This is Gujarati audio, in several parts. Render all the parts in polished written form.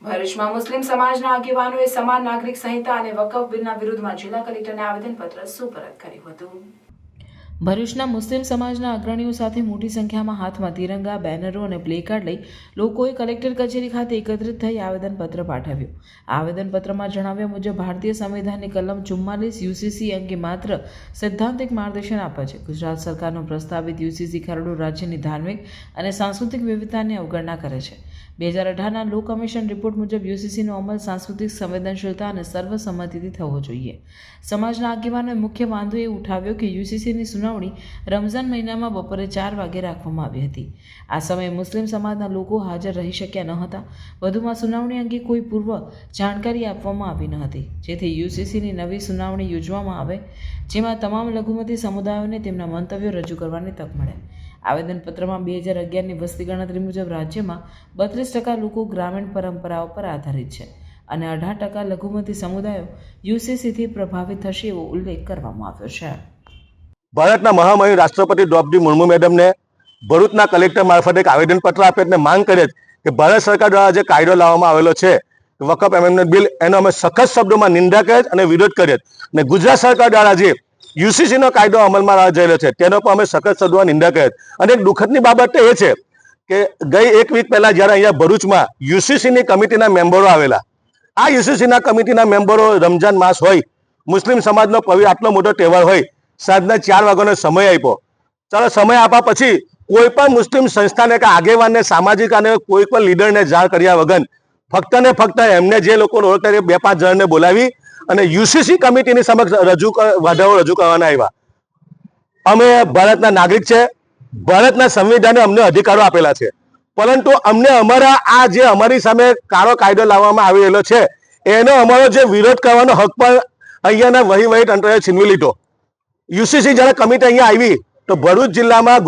ભરૂચમાં મુસ્લિમ સમાજના આગેવાનોએ સમાન નાગરિક સંહિતા અને વકફ બિલના વિરુદ્ધમાં જિલ્લા કલેક્ટરને આવેદનપત્ર સુપરત કર્યું હતું। ભરૂચના મુસ્લિમ સમાજના અગ્રણીઓ સાથે મોટી સંખ્યામાં હાથમાં તિરંગા, બેનરો અને પ્લેકાર્ડ લઈ લોકોએ કલેક્ટર કચેરી ખાતે એકત્રિત થઈ આવેદનપત્ર પાઠવ્યું। આવેદનપત્રમાં જણાવ્યા મુજબ ભારતીય સંવિધાનની કલમ 44 યુસીસી અંગે માત્ર સૈદ્ધાંતિક માર્ગદર્શન આપે છે। ગુજરાત સરકારનો પ્રસ્તાવિત યુસીસી ખરડો રાજ્યની ધાર્મિક અને સાંસ્કૃતિક વિવિધતાની અવગણના કરે છે। 2018ના લો કમિશન રિપોર્ટ મુજબ યુસીસીનો અમલ સાંસ્કૃતિક સંવેદનશીલતા અને સર્વસંમતિથી થવો જોઈએ। સમાજના આગેવાનોએ મુખ્ય વાંધો એ ઉઠાવ્યો કે યુસીસીની સુનાવણી રમઝાન મહિનામાં બપોરે 4 વાગે રાખવામાં આવી હતી। આ સમયે મુસ્લિમ સમાજના લોકો હાજર રહી શક્યા ન હતા। વધુમાં સુનાવણી અંગે કોઈ પૂર્વ જાણકારી આપવામાં આવી ન હતી, જેથી યુસીસીની નવી સુનાવણી યોજવામાં આવે, જેમાં તમામ લઘુમતી સમુદાયોને તેમના મંતવ્યો રજૂ કરવાની તક મળે। આવેદનપત્રમાં 2011ની વસ્તી ગણતરી મુજબ રાજ્યમાં 32% લોકો ગ્રામીણ પરંપરાઓ પર આધારિત છે અને 18% લઘુમતી સમુદાયો યુસીસીથી પ્રભાવિત થશે એવો ઉલ્લેખ કરવામાં આવ્યો છે। ભારતના મહામહિમ રાષ્ટ્રપતિ દ્રૌપદી મુર્મુ મેડમને ભરૂચના કલેક્ટર મારફતે એક આવેદનપત્ર આપે અને માંગ કરે કે ભારત સરકાર દ્વારા જે કાયદો લાવવામાં આવેલો છે વકફ એમેન્ડમેન્ટ બિલ, એનો અમે સખત શબ્દોમાં નિંદા કરે અને વિરોધ કરીએ અને ગુજરાત સરકાર દ્વારા જે યુસીસીનો કાયદો અમલમાં લાવવા જયેલો છે તેનો પણ અમે સખત શબ્દોમાં નિંદા કરીએ। અને એક દુઃખદની બાબત એ છે કે ગઈ એક વીક પહેલા જ્યારે અહીંયા ભરૂચમાં યુસીસીની કમિટીના મેમ્બરો આવેલા, આ યુસીસીના કમિટીના મેમ્બરો રમઝાન માસ હોય, મુસ્લિમ સમાજનો આટલો મોટો તહેવાર હોય, સાંજના 4 વાગ્યાનો સમય આપ્યો। ચાલો, સમય આપ્યા પછી કોઈ પણ મુસ્લિમ સંસ્થાને કે આગેવાનને, સામાજિક અને કોઈ પણ લીડરને જાણ કર્યા વગર ફક્ત ને ફક્ત એમને જે લોકોને ઓળખતા 2-5 જણને બોલાવી અને યુસીસી કમિટીની સમક્ષ વાંધાઓ રજૂ કરવાના આવ્યા। અમે ભારતના નાગરિક છે, ભારતના સંવિધાને અમને અધિકારો આપેલા છે, પરંતુ અમને અમારા આ જે અમારી સામે કાળો કાયદો લાવવામાં આવી રહેલો છે એનો અમારો જે વિરોધ કરવાનો હક પણ અહીંયાના વહીવટી તંત્રએ છીનવી લીધો। યુસીસી જ્યારે કમિટી અહીંયા આવી તો ભરૂચ જિલ્લામાં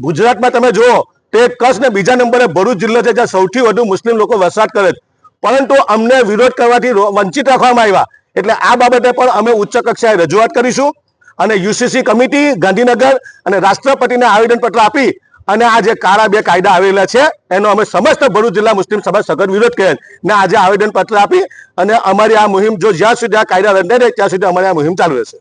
ગુજરાતમાં તમે જુઓ તો એક કચ્છ ને બીજા નંબરે ભરૂચ જિલ્લો છે જ્યાં સૌથી વધુ મુસ્લિમ લોકો વસવાટ કરે છે, પરંતુ અમને વિરોધ કરવાથી વંચિત રાખવામાં આવ્યા। એટલે આ બાબતે પણ અમે ઉચ્ચ કક્ષાએ રજૂઆત કરીશું અને યુસીસી કમિટી ગાંધીનગર અને રાષ્ટ્રપતિને આવેદનપત્ર આપી અને આ જે કાળા 2 કાયદા આવેલા છે એનો અમે સમસ્ત ભરૂચ જિલ્લા મુસ્લિમ સમાજ સખત વિરોધ કરે ને આજે આવેદનપત્ર આપી અને અમારી આ મુહિમ જો જ્યાં સુધી આ કાયદા રદ ન થાય ત્યાં સુધી અમારી આ મુહિમ ચાલુ રહેશે।